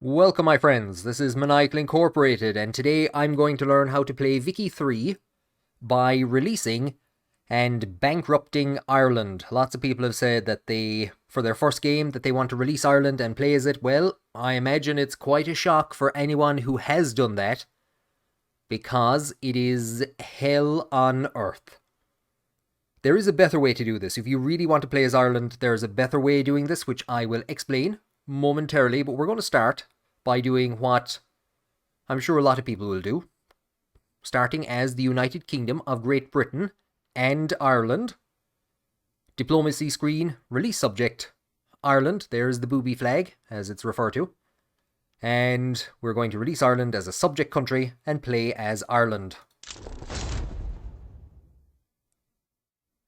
Welcome my friends, this is Maniacal Incorporated, and today I'm going to learn how to play Vicky 3 by releasing and bankrupting Ireland. Lots of people have said that for their first game, that they want to release Ireland and play as it. Well, I imagine it's quite a shock for anyone who has done that, because it is hell on earth. There is a better way to do this. If you really want to play as Ireland, there's a better way of doing this, which I will explain momentarily, but we're going to start by doing what I'm sure a lot of people will do, starting as the United Kingdom of Great Britain and Ireland. Diplomacy screen, release subject, Ireland. There's the booby flag, as it's referred to. And we're going to release Ireland as a subject country and play as Ireland.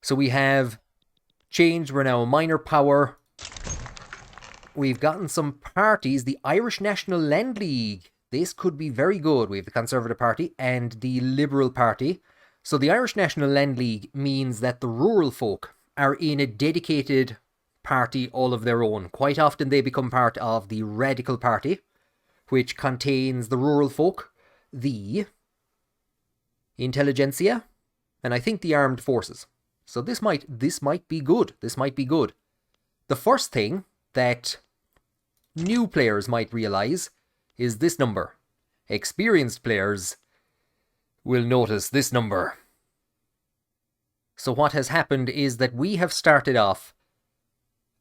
So we have changed, we're now a minor power. We've gotten some parties, the Irish National Land League. This could be very good. We have the Conservative Party and the Liberal Party. So the Irish National Land League means that the rural folk are in a dedicated party all of their own. Quite often they become part of the Radical Party, which contains the rural folk, the intelligentsia, and I think the armed forces. So this might be good. This might be good. The first thing that new players might realise is this number. Experienced players will notice this number. So what has happened is that we have started off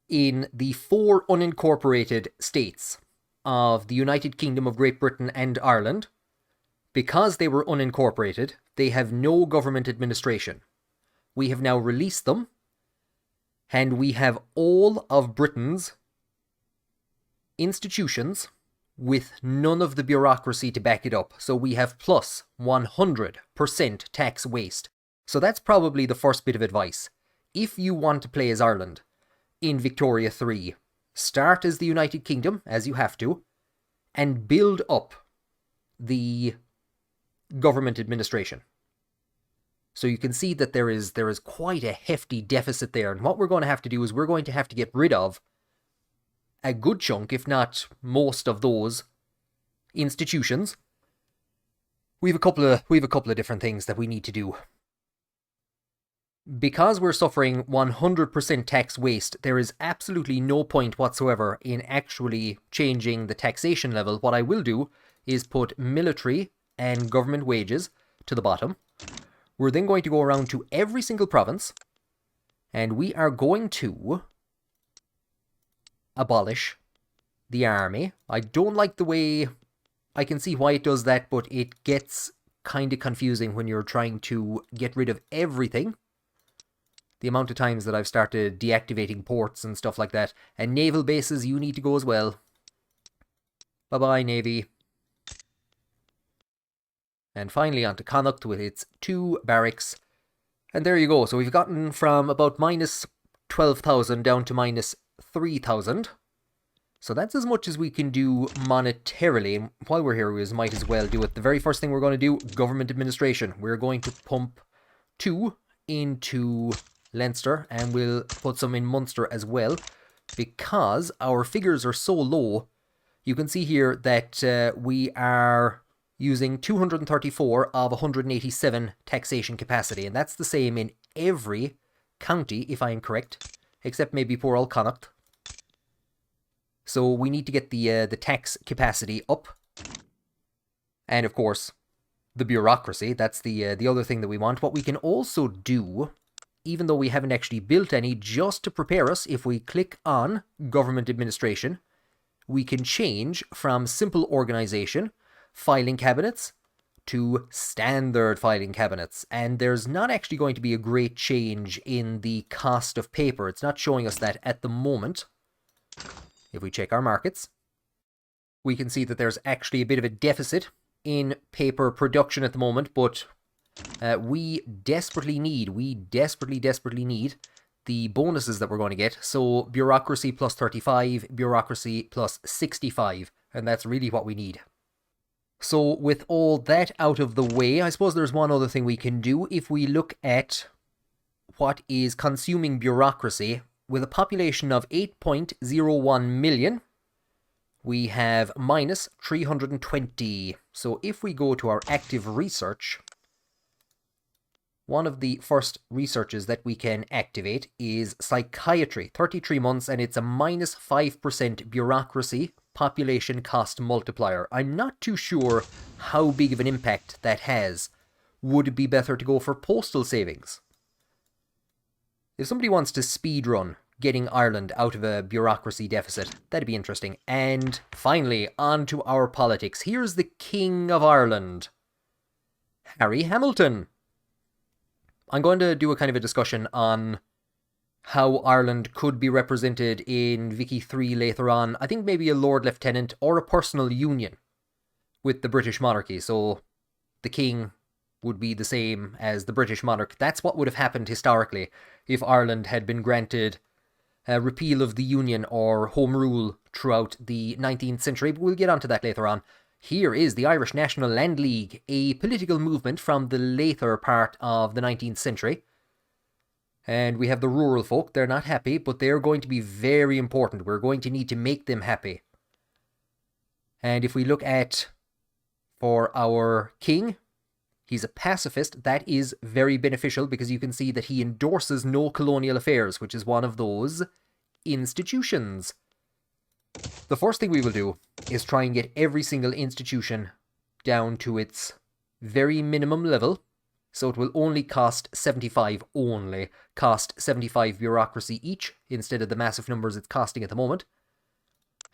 in the 4 unincorporated states of the United Kingdom of Great Britain and Ireland. Because they were unincorporated, they have no government administration. We have now released them, and we have all of Britain's institutions with none of the bureaucracy to back it up. So we have plus 100% tax waste. So that's probably the first bit of advice. If you want to play as Ireland in Victoria 3, start as the United Kingdom, as you have to, and build up the government administration. So you can see that there is quite a hefty deficit there. And what we're going to have to do is we're going to have to get rid of a good chunk, if not most of those institutions. We have a couple of different things that we need to do. Because we're suffering 100% tax waste, there is absolutely no point whatsoever in actually changing the taxation level. What I will do is put military and government wages to the bottom. We're then going to go around to every single province, and we are going to abolish the army. I don't like the way, I can see why it does that, but it gets kind of confusing when you're trying to get rid of everything. The amount of times that I've started deactivating ports and stuff like that. And naval bases, you need to go as well. Bye-bye, Navy. And finally onto Connacht with its 2 barracks. And there you go. So we've gotten from about minus 12,000 down to minus 3,000. So that's as much as we can do monetarily. And while we're here, we might as well do it. The very first thing we're going to do, government administration. We're going to pump 2 into Leinster, and we'll put some in Munster as well, because our figures are so low. You can see here that we are using 234 of 187 taxation capacity, and that's the same in every county, if I am correct, except maybe poor old Connacht. So we need to get the tax capacity up, and of course the bureaucracy. That's the other thing that we want. What we can also do, even though we haven't actually built any, just to prepare us, if we click on government administration, we can change from simple organization filing cabinets to standard filing cabinets. And there's not actually going to be a great change in the cost of paper. It's not showing us that at the moment. If we check our markets, we can see that there's actually a bit of a deficit in paper production at the moment, but we desperately need the bonuses that we're going to get. So bureaucracy plus 35, bureaucracy plus 65, and that's really what we need. So with all that out of the way, I suppose there's one other thing we can do. If we look at what is consuming bureaucracy, with a population of 8.01 million, we have minus 320. So if we go to our active research, one of the first researches that we can activate is psychiatry, 33 months, and it's a minus 5% bureaucracy population cost multiplier. I'm not too sure how big of an impact that has. Would it be better to go for postal savings? If somebody wants to speedrun getting Ireland out of a bureaucracy deficit, that'd be interesting. And finally, on to our politics. Here's the King of Ireland, Harry Hamilton. I'm going to do a kind of a discussion on how Ireland could be represented in Vicky 3 later on. I think maybe a Lord Lieutenant or a personal union with the British monarchy. So the King would be the same as the British monarch. That's what would have happened historically if Ireland had been granted a repeal of the Union or Home Rule throughout the 19th century. But we'll get onto that later on. Here is the Irish National Land League, a political movement from the later part of the 19th century. And we have the rural folk. They're not happy, but they're going to be very important. We're going to need to make them happy. And if we look at, for our king, he's a pacifist. That is very beneficial because you can see that he endorses no colonial affairs, which is one of those institutions. The first thing we will do is try and get every single institution down to its very minimum level. So it will only cost 75 only. Cost 75 bureaucracy each instead of the massive numbers it's costing at the moment.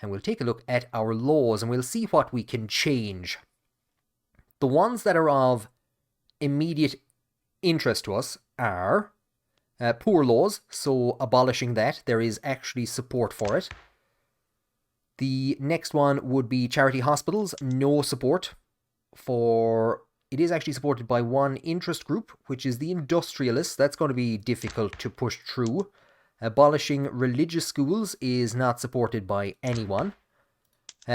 And we'll take a look at our laws and we'll see what we can change. The ones that are of immediate interest to us are poor laws, so abolishing that. There is actually support for it. The next one would be charity hospitals. No support for... It is actually supported by one interest group, which is the industrialists. That's going to be difficult to push through. Abolishing religious schools is not supported by anyone.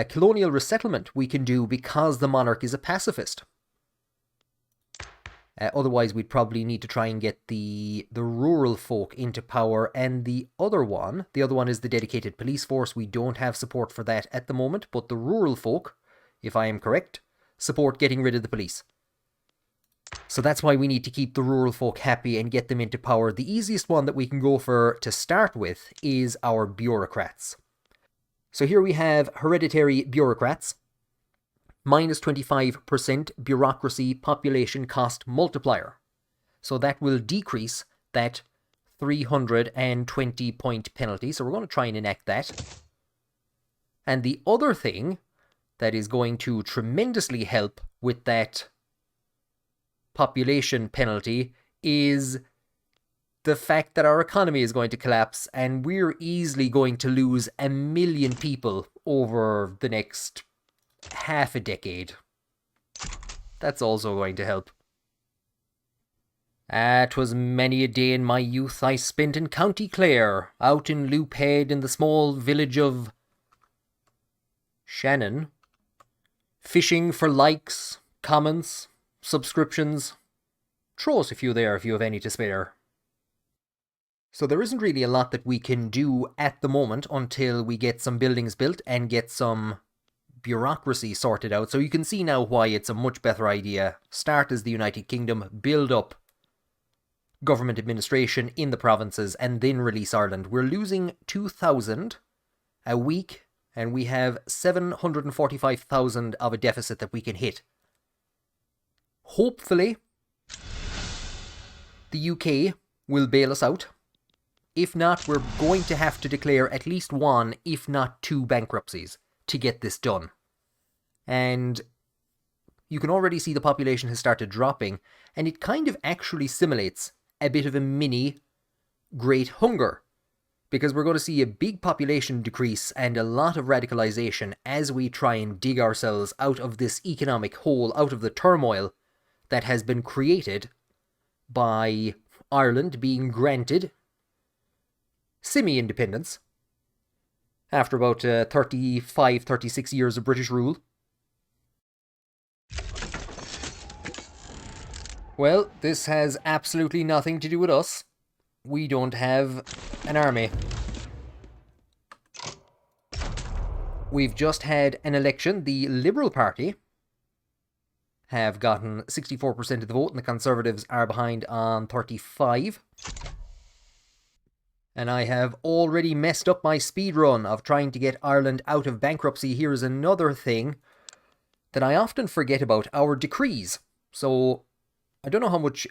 Colonial resettlement we can do because the monarch is a pacifist. Otherwise, we'd probably need to try and get the rural folk into power. And the other one is the dedicated police force. We don't have support for that at the moment, but the rural folk, if I am correct, support getting rid of the police. So that's why we need to keep the rural folk happy and get them into power. The easiest one that we can go for to start with is our bureaucrats. So here we have hereditary bureaucrats. Minus 25% bureaucracy population cost multiplier. So that will decrease that 320 point penalty. So we're going to try and enact that. And the other thing that is going to tremendously help with that population penalty is the fact that our economy is going to collapse and we're easily going to lose 1 million people over the next half a decade. That's also going to help. 'Twas many a day in my youth I spent in County Clare, out in Loophead in the small village of Shannon, fishing for likes, comments, subscriptions. Throw us a few there if you have any to spare. So there isn't really a lot that we can do at the moment until we get some buildings built and get some bureaucracy sorted out. So you can see now why it's a much better idea. Start as the United Kingdom, build up government administration in the provinces, and then release Ireland. We're losing 2,000 a week, and we have 745,000 of a deficit that we can hit. Hopefully, the UK will bail us out. If not, we're going to have to declare at least one, if not two bankruptcies to get this done. And you can already see the population has started dropping, and it kind of actually simulates a bit of a mini Great Hunger, because we're going to see a big population decrease and a lot of radicalization as we try and dig ourselves out of this economic hole, out of the turmoil that has been created by Ireland being granted semi-independence after about 36 years of British rule. Well, this has absolutely nothing to do with us. We don't have an army. we've just had an election. The Liberal Party have gotten 64% of the vote, and the Conservatives are behind on 35%. And I have already messed up my speed run of trying to get Ireland out of bankruptcy. Here's another thing that I often forget about, our decrees. So I don't know how much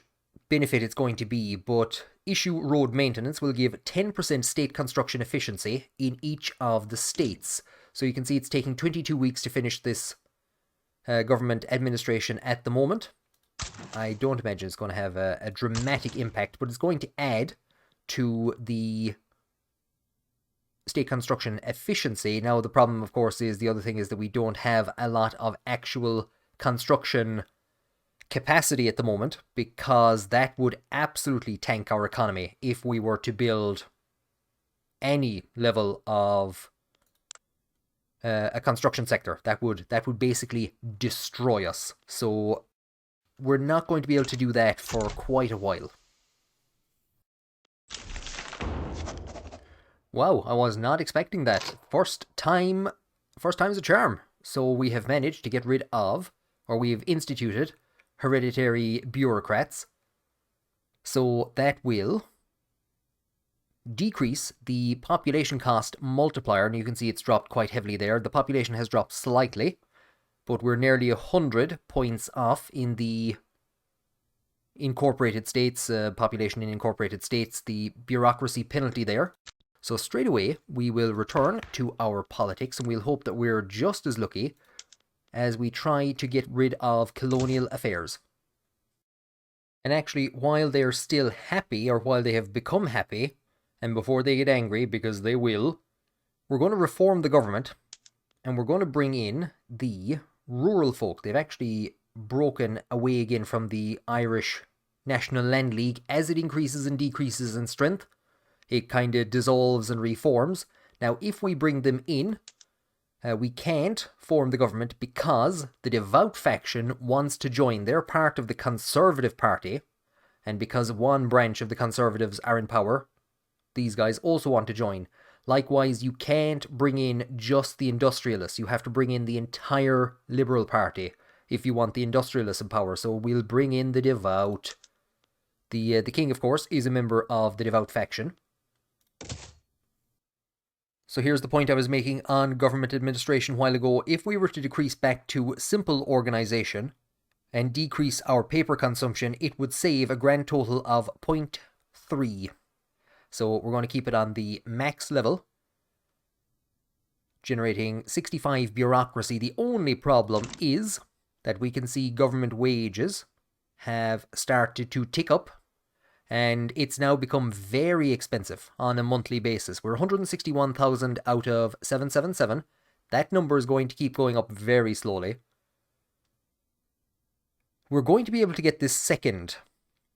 benefit it's going to be, but issue road maintenance will give 10% state construction efficiency in each of the states. So you can see it's taking 22 weeks to finish this government administration at the moment. I don't imagine it's going to have a dramatic impact, but it's going to add to the state construction efficiency. Now, the problem, of course, is the other thing is that we don't have a lot of actual construction capacity at the moment, because that would absolutely tank our economy if we were to build any level of a construction sector. That would basically destroy us. So we're not going to be able to do that for quite a while. Wow, I was not expecting that. First time's a charm. So we have managed to get rid of, or we have instituted, hereditary bureaucrats. So that will decrease the population cost multiplier, and you can see it's dropped quite heavily there. The population has dropped slightly, but we're nearly 100 points off in the incorporated states, population in incorporated states, the bureaucracy penalty there. So straight away, we will return to our politics, and we'll hope that we're just as lucky as we try to get rid of colonial affairs. And actually, while they're still happy, or while they have become happy, and before they get angry, because they will, we're going to reform the government, and we're going to bring in the rural folk. They've actually broken away again from the Irish National Land League. As it increases and decreases in strength, it kind of dissolves and reforms. Now, if we bring them in, we can't form the government because the devout faction wants to join. They're part of the Conservative Party, and because one branch of the Conservatives are in power, these guys also want to join. Likewise, you can't bring in just the industrialists. You have to bring in the entire Liberal Party if you want the industrialists in power. So we'll bring in the devout. The king, of course, is a member of the devout faction. So here's the point I was making on government administration a while ago. If we were to decrease back to simple organization and decrease our paper consumption, it would save a grand total of 0.3. So we're going to keep it on the max level, generating 65 bureaucracy. The only problem is that we can see government wages have started to tick up, and it's now become very expensive on a monthly basis. We're 161,000 out of 777. That number is going to keep going up very slowly. We're going to be able to get this second,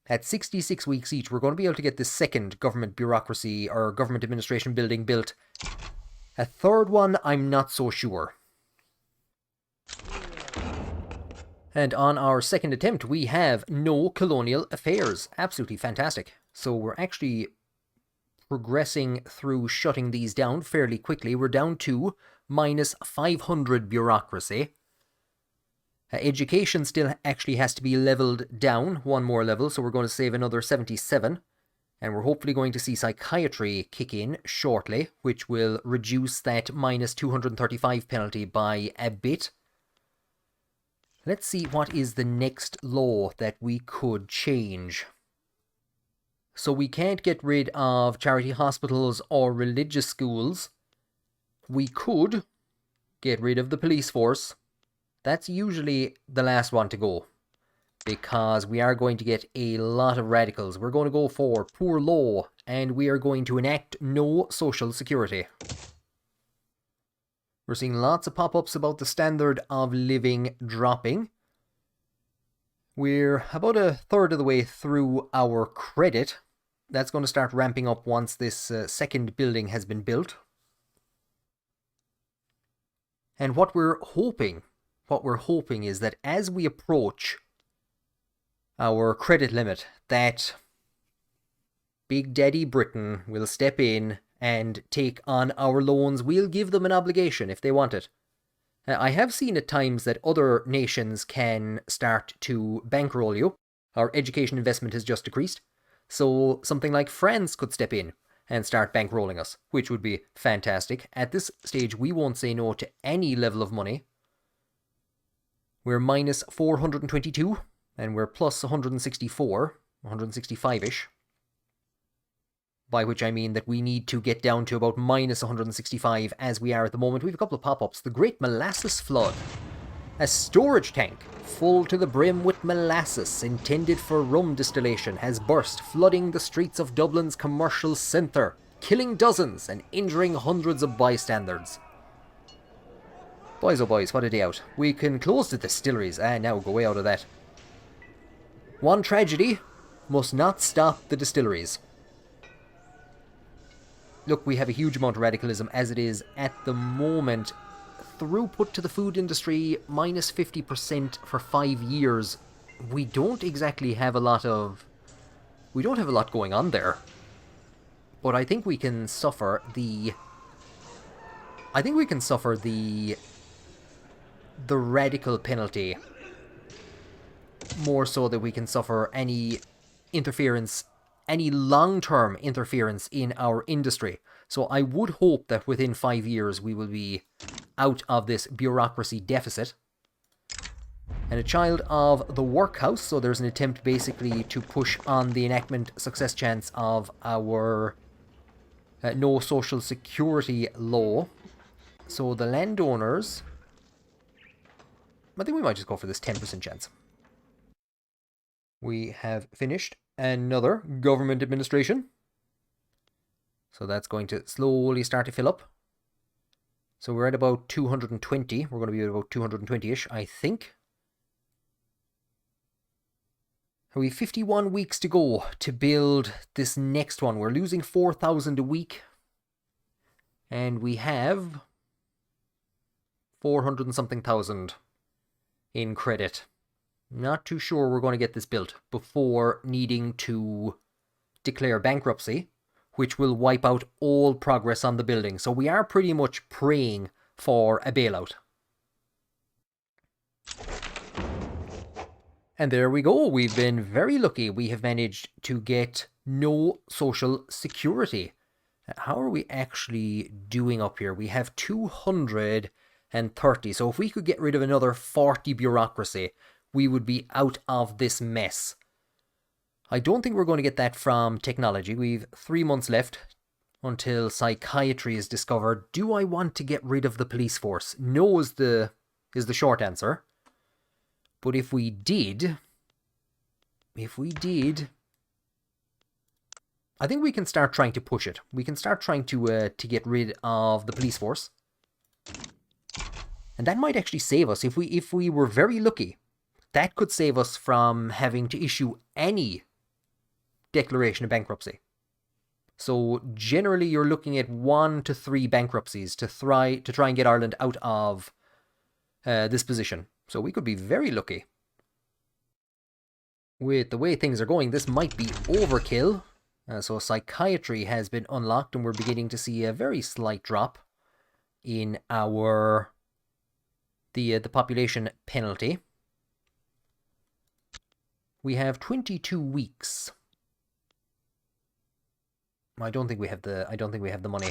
at 66 weeks each, we're going to be able to get this second government bureaucracy or government administration building built. A third one, I'm not so sure. And on our second attempt, we have no colonial affairs. Absolutely fantastic. So we're actually progressing through shutting these down fairly quickly. We're down to minus 500 bureaucracy. Education still actually has to be leveled down one more level, so we're going to save another 77. And we're hopefully going to see psychiatry kick in shortly, which will reduce that minus 235 penalty by a bit. Let's see what is the next law that we could change. So we can't get rid of charity hospitals or religious schools. We could get rid of the police force. That's usually the last one to go, because we are going to get a lot of radicals. We're going to go for poor law, and we are going to enact no social security. We're seeing lots of pop-ups about the standard of living dropping. We're about a third of the way through our credit. That's going to start ramping up once this second building has been built. And what we're hoping is that as we approach our credit limit, that Big Daddy Britain will step in and take on our loans, we'll give them an obligation if they want it. I have seen at times that other nations can start to bankroll you. Our education investment has just decreased, so something like France could step in and start bankrolling us, which would be fantastic. At this stage, we won't say no to any level of money. We're minus 422, and we're plus 164, 165-ish. By which I mean that we need to get down to about minus 165 as we are at the moment. We have a couple of pop-ups. The Great Molasses Flood. A storage tank full to the brim with molasses intended for rum distillation has burst, flooding the streets of Dublin's commercial centre, killing dozens and injuring hundreds of bystanders. Boys oh boys, what a day out. We can close the distilleries. Now go way out of that. One tragedy must not stop the distilleries. Look, we have a huge amount of radicalism as it is at the moment. Throughput to the food industry, minus 50% for 5 years. We don't exactly have a lot going on there. But I think we can suffer the radical penalty more so than we can suffer any interference, any long-term interference in our industry. So I would hope that within 5 years we will be out of this bureaucracy deficit. And a child of the workhouse, so there's an attempt basically to push on the enactment success chance of our no social security law. So the landowners, I think we might just go for this 10% chance. We have finished another government administration. So that's going to slowly start to fill up. So we're at about 220. We're going to be at about 220-ish, I think. We have 51 weeks to go to build this next one. We're losing 4,000 a week. And we have 400 and something thousand in credit. Not too sure we're going to get this built before needing to declare bankruptcy, which will wipe out all progress on the building. So we are pretty much praying for a bailout. And there we go. We've been very lucky. We have managed to get no social security. How are we actually doing up here? We have 230. So if we could get rid of another 40 bureaucracy, we would be out of this mess. I don't think we're going to get that from technology. We've 3 months left until psychiatry is discovered. Do I want to get rid of the police force? No is the short answer. But if we did, I think we can start trying to push it. We can start trying to get rid of the police force. And that might actually save us. If we were very lucky, that could save us from having to issue any declaration of bankruptcy. So generally you're looking at 1 to 3 bankruptcies to try and get Ireland out of this position. So we could be very lucky. With the way things are going, this might be overkill. So psychiatry has been unlocked and we're beginning to see a very slight drop in the population penalty. We have 22 weeks. I don't think we have the money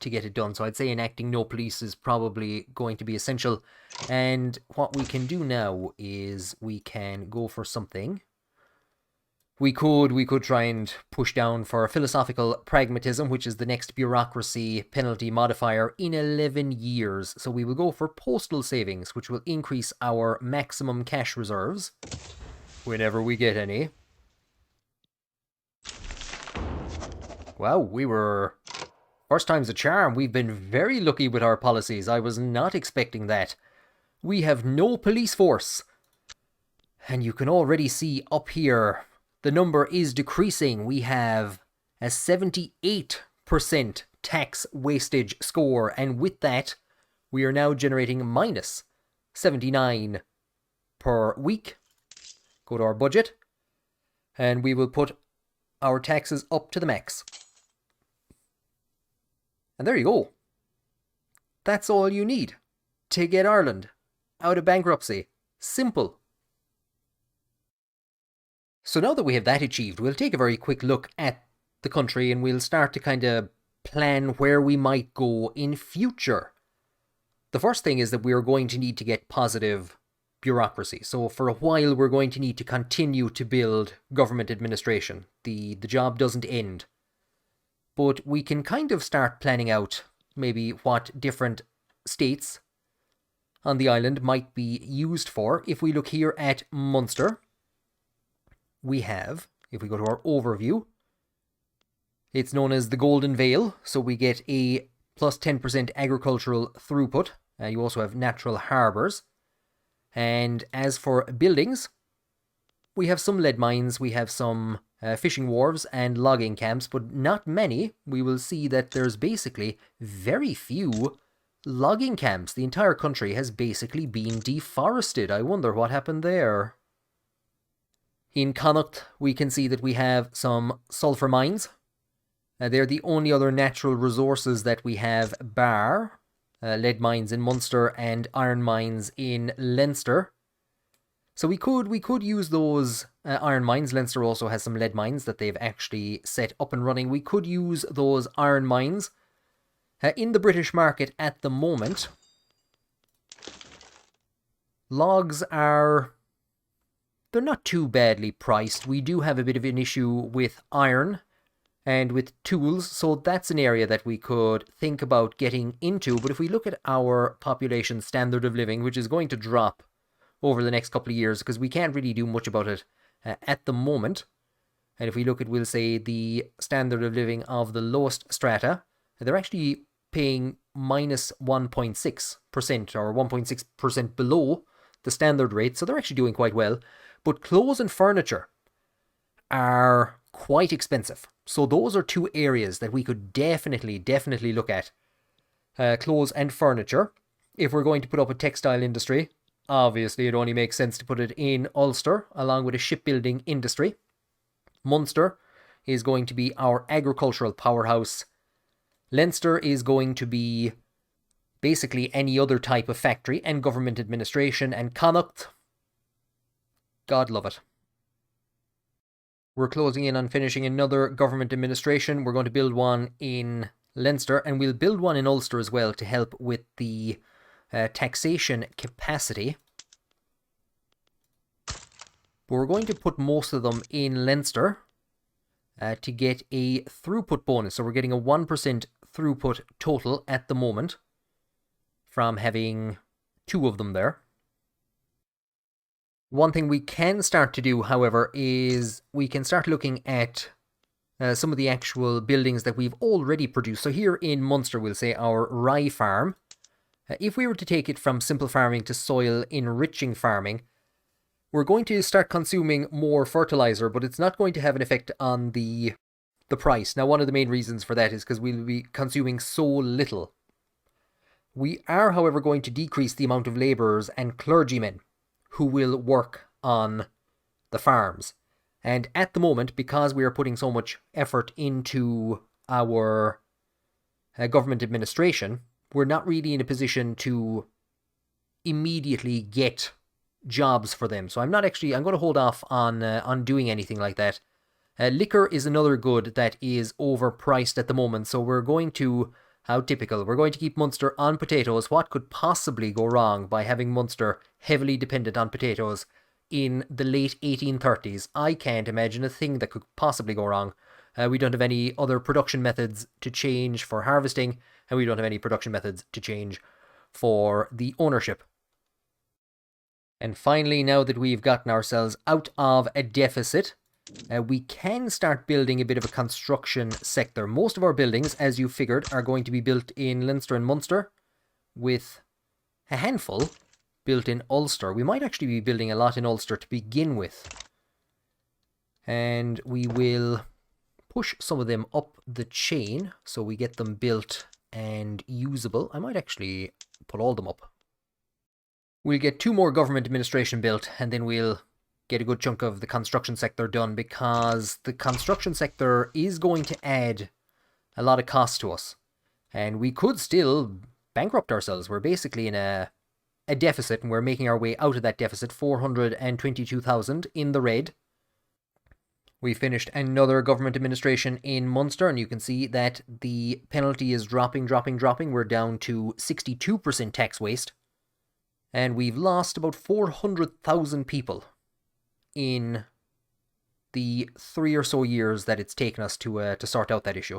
to get it done. So I'd say enacting no police is probably going to be essential. And what we can do now is we can go for something. We could try and push down for philosophical pragmatism, which is the next bureaucracy penalty modifier in 11 years. So we will go for postal savings, which will increase our maximum cash reserves whenever we get any. Wow, we were... First time's a charm. We've been very lucky with our policies. I was not expecting that. We have no police force. And you can already see up here, the number is decreasing. We have a 78% tax wastage score. And with that, we are now generating minus 79 per week. Go to our budget. And we will put our taxes up to the max. And there you go. That's all you need to get Ireland out of bankruptcy. Simple. So now that we have that achieved, we'll take a very quick look at the country and we'll start to kind of plan where we might go in future. The first thing is that we are going to need to get positive bureaucracy. So for a while, we're going to need to continue to build government administration. The job doesn't end. But we can kind of start planning out maybe what different states on the island might be used for. If we look here at Munster, we have, if we go to our overview, it's known as the Golden Vale, so we get a plus 10% agricultural throughput. You also have natural harbours. And as for buildings, we have some lead mines, we have some fishing wharves and logging camps, but not many. We will see that there's basically very few logging camps. The entire country has basically been deforested. I wonder what happened there. In Connacht, we can see that we have some sulphur mines. They're the only other natural resources that we have, bar lead mines in Munster and iron mines in Leinster. So we could use those iron mines. Leinster also has some lead mines that they've actually set up and running. We could use those iron mines in the British market at the moment. Logs they're not too badly priced. We do have a bit of an issue with iron and with tools, so that's an area that we could think about getting into. But if we look at our population standard of living, which is going to drop over the next couple of years, because we can't really do much about it at the moment. And if we look at, we'll say, the standard of living of the lowest strata, they're actually paying minus 1.6% or 1.6% below the standard rate, so they're actually doing quite well. But clothes and furniture are quite expensive. So those are two areas that we could definitely look at. Clothes and furniture. If we're going to put up a textile industry, obviously it only makes sense to put it in Ulster, along with a shipbuilding industry. Munster is going to be our agricultural powerhouse. Leinster is going to be basically any other type of factory and government administration. And Connacht, God love it. We're closing in on finishing another government administration. We're going to build one in Leinster, and we'll build one in Ulster as well to help with the taxation capacity. But we're going to put most of them in Leinster to get a throughput bonus. So we're getting a 1% throughput total at the moment from having two of them there. One thing we can start to do, however, is we can start looking at some of the actual buildings that we've already produced. So here in Munster, we'll say our rye farm. If we were to take it from simple farming to soil enriching farming, we're going to start consuming more fertilizer, but it's not going to have an effect on the price. Now, one of the main reasons for that is because we'll be consuming so little. We are, however, going to decrease the amount of labourers and clergymen who will work on the farms. And at the moment, because we are putting so much effort into our government administration, we're not really in a position to immediately get jobs for them. So I'm going to hold off on doing anything like that. Liquor is another good that is overpriced at the moment. So we're going to, how typical, we're going to keep Munster on potatoes. What could possibly go wrong by having Munster heavily dependent on potatoes in the late 1830s? I can't imagine a thing that could possibly go wrong. We don't have any other production methods to change for harvesting, and we don't have any production methods to change for the ownership. And finally, now that we've gotten ourselves out of a deficit, we can start building a bit of a construction sector. Most of our buildings, as you figured, are going to be built in Leinster and Munster, with a handful built in Ulster. We might actually be building a lot in Ulster to begin with. And we will push some of them up the chain so we get them built and usable. I might actually put all of them up. We'll get 2 more government administration built, and then we'll get a good chunk of the construction sector done, because the construction sector is going to add a lot of cost to us. And we could still bankrupt ourselves. We're basically in a deficit, and we're making our way out of that deficit, 422,000 in the red. We finished another government administration in Munster, and you can see that the penalty is dropping. We're down to 62% tax waste. And we've lost about 400,000 people in the 3 or so years that it's taken us to sort out that issue.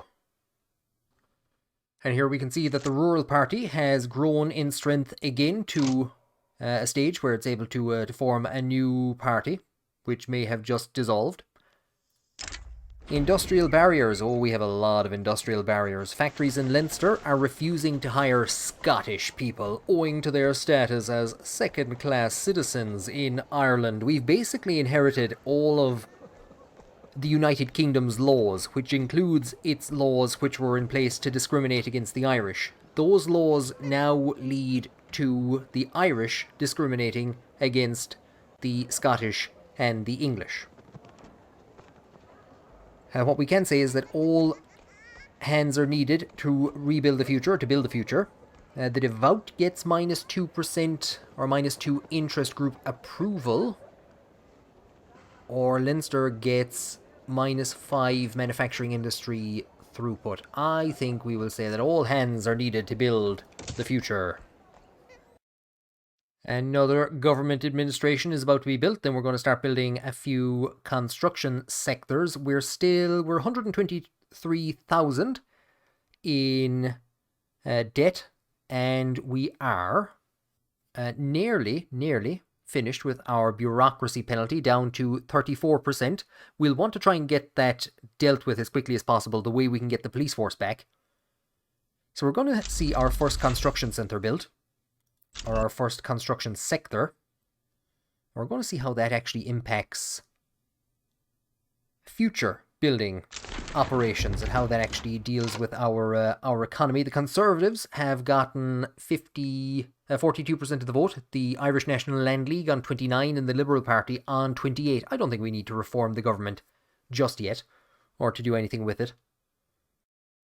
And here we can see that the Rural Party has grown in strength again to a stage where it's able to form a new party, which may have just dissolved. Industrial barriers. Oh, we have a lot of industrial barriers. Factories in Leinster are refusing to hire Scottish people owing to their status as second-class citizens in Ireland. We've basically inherited all of the United Kingdom's laws, which includes its laws which were in place to discriminate against the Irish. Those laws now lead to the Irish discriminating against the Scottish and the English. What we can say is that all hands are needed to rebuild the future, to build the future. The Devout gets -2% or -2 interest group approval, or Leinster gets -5 manufacturing industry throughput. I think we will say that all hands are needed to build the future. Another government administration is about to be built. Then we're going to start building a few construction sectors. We're 123,000 in debt, and we are nearly finished with our bureaucracy penalty, down to 34%. We'll want to try and get that dealt with as quickly as possible, the way we can get the police force back. So we're going to see our first construction centre built, or our first construction sector. We're going to see how that actually impacts future building operations and how that actually deals with our economy. The Conservatives have gotten 42% of the vote, the Irish National Land League on 29%, and the Liberal Party on 28%. I don't think we need to reform the government just yet, or to do anything with it.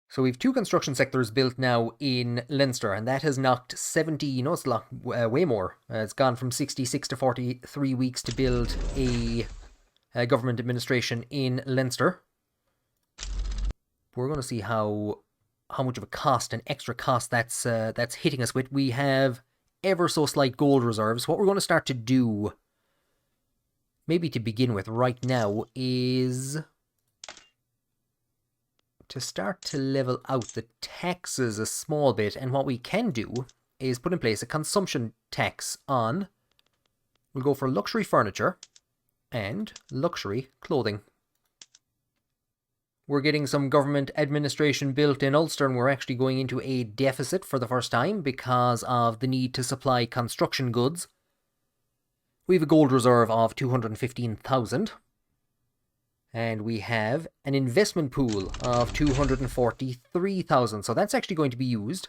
So we've 2 construction sectors built now in Leinster, and that has knocked it's way more. It's gone from 66 to 43 weeks to build a government administration in Leinster. We're going to see how much of a cost, an extra cost that's hitting us with. We have ever so slight gold reserves. What we're going to start to do, maybe to begin with right now, is to start to level out the taxes a small bit. And what we can do is put in place a consumption tax on, we'll go for luxury furniture and luxury clothing. We're getting some government administration built in Ulster, and we're actually going into a deficit for the first time because of the need to supply construction goods. We have a gold reserve of 215,000. And we have an investment pool of 243,000. So that's actually going to be used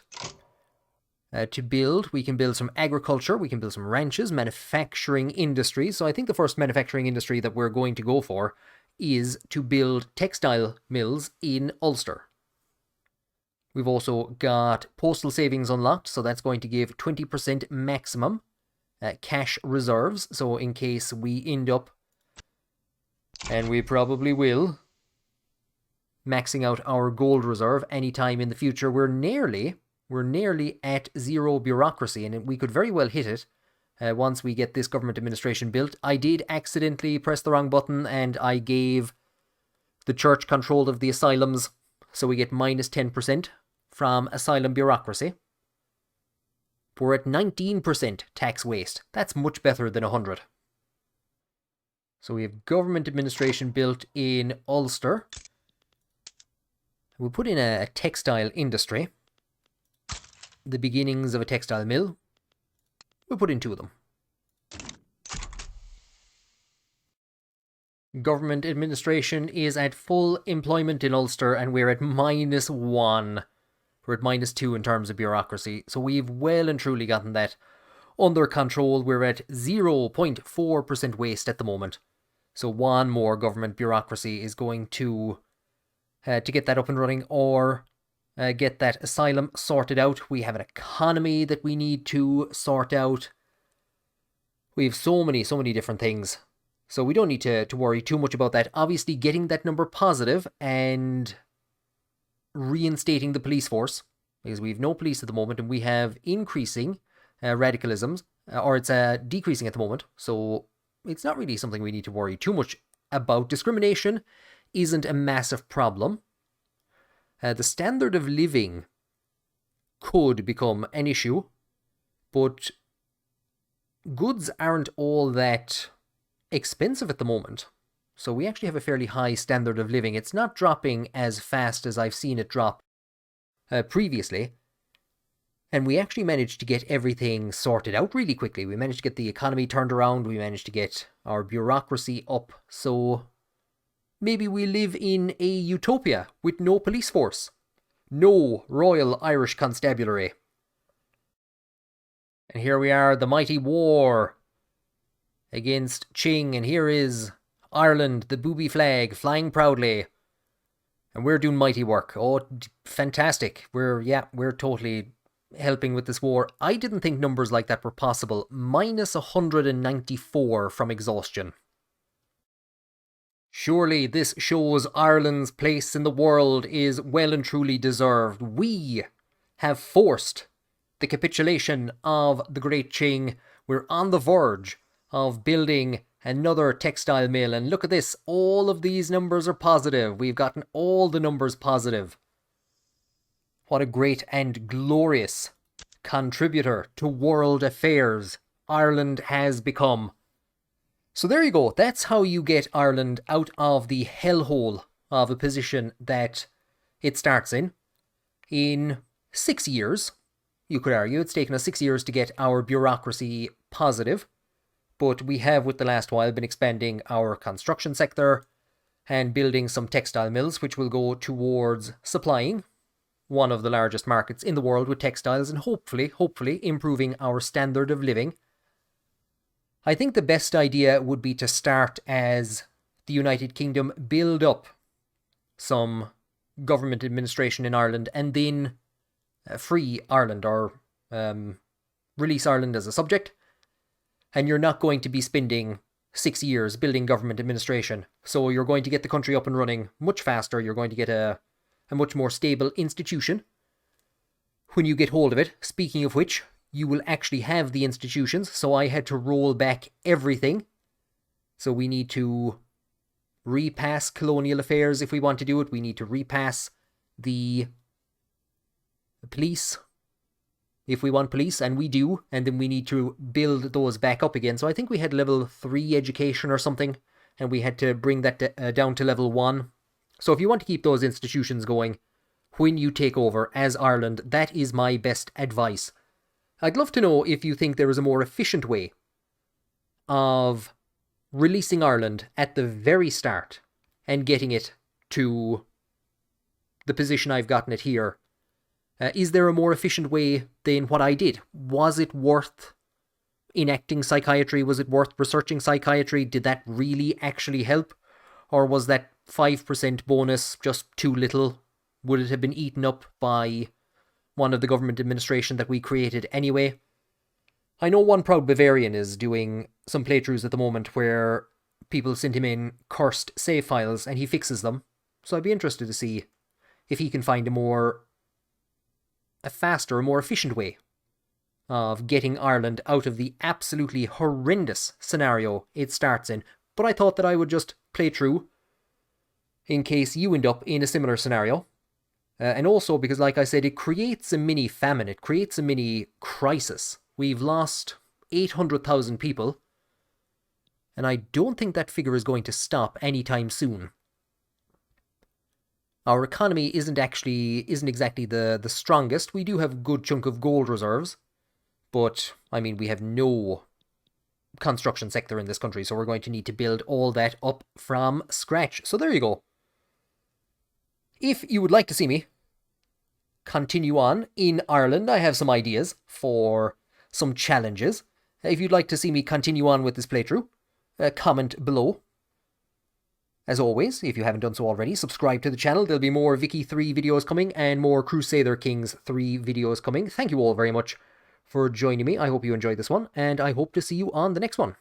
to build. We can build some agriculture, we can build some ranches, manufacturing industries. So I think the first manufacturing industry that we're going to go for is to build textile mills in Ulster. We've also got postal savings unlocked, so that's going to give 20% maximum cash reserves. So in case we end up, and we probably will, maxing out our gold reserve anytime in the future, we're nearly at zero bureaucracy, and we could very well hit it once we get this government administration built. I did accidentally press the wrong button, and I gave the church control of the asylums, so we get -10% from asylum bureaucracy. We're at 19% tax waste. That's much better than 100. So we have government administration built in Ulster. We'll put in a textile industry. The beginnings of a textile mill. We'll put in 2 of them. Government administration is at full employment in Ulster, and we're at -1. We're at -2 in terms of bureaucracy. So we've well and truly gotten that under control. We're at 0.4% waste at the moment. So 1 more government bureaucracy is going to get that up and running, or get that asylum sorted out. We have an economy that we need to sort out. We have so many different things. So we don't need to worry too much about that. Obviously, getting that number positive and reinstating the police force, because we have no police at the moment and we have increasing radicalisms, or it's decreasing at the moment. So it's not really something we need to worry too much about. Discrimination isn't a massive problem. The standard of living could become an issue, but goods aren't all that expensive at the moment. So we actually have a fairly high standard of living. It's not dropping as fast as I've seen it drop previously. And we actually managed to get everything sorted out really quickly. We managed to get the economy turned around. We managed to get our bureaucracy up. So maybe we live in a utopia with no police force. No Royal Irish Constabulary. And here we are, the mighty war against Qing. And here is Ireland, the booby flag, flying proudly. And we're doing mighty work. Oh, fantastic. We're totally helping with this war. I didn't think numbers like that were possible. Minus 194 from exhaustion. Surely this shows Ireland's place in the world is well and truly deserved. We have forced the capitulation of the Great Qing. We're on the verge of building another textile mill. And look at this. All of these numbers are positive. We've gotten all the numbers positive. What a great and glorious contributor to world affairs Ireland has become. So there you go. That's how you get Ireland out of the hellhole of a position that it starts in. In 6 years, you could argue, it's taken us 6 years to get our bureaucracy positive. But we have, with the last while, been expanding our construction sector and building some textile mills, which will go towards supplying one of the largest markets in the world with textiles and hopefully improving our standard of living. I think the best idea would be to start as the United Kingdom, build up some government administration in Ireland, and then free Ireland, or release Ireland as a subject. And you're not going to be spending 6 years building government administration. So you're going to get the country up and running much faster. You're going to get a much more stable institution when you get hold of it. Speaking of which, you will actually have the institutions. So I had to roll back everything. So we need to repass colonial affairs if we want to do it. We need to repass the police if we want police, and we do, and then we need to build those back up again. So I think we had level 3 education or something, and we had to bring that down to level 1. So if you want to keep those institutions going when you take over as Ireland, that is my best advice. I'd love to know if you think there is a more efficient way of releasing Ireland at the very start and getting it to the position I've gotten it here. Is there a more efficient way than what I did? Was it worth enacting psychiatry? Was it worth researching psychiatry? Did that really actually help? Or was that 5% bonus just too little? Would it have been eaten up by one of the government administration that we created anyway? I know One Proud Bavarian is doing some playthroughs at the moment where people send him in cursed save files and he fixes them. So I'd be interested to see if he can find a faster, more efficient way of getting Ireland out of the absolutely horrendous scenario it starts in. But I thought that I would just play through in case you end up in a similar scenario. And also because, like I said, it creates a mini famine. It creates a mini crisis. We've lost 800,000 people. And I don't think that figure is going to stop anytime soon. Our economy isn't exactly the strongest. We do have a good chunk of gold reserves. But, I mean, we have no construction sector in this country. So we're going to need to build all that up from scratch. So there you go. If you would like to see me continue on in Ireland, I have some ideas for some challenges. If you'd like to see me continue on with this playthrough, comment below. As always, if you haven't done so already, subscribe to the channel. There'll be more Vicky 3 videos coming and more Crusader Kings 3 videos coming. Thank you all very much for joining me. I hope you enjoyed this one, and I hope to see you on the next one.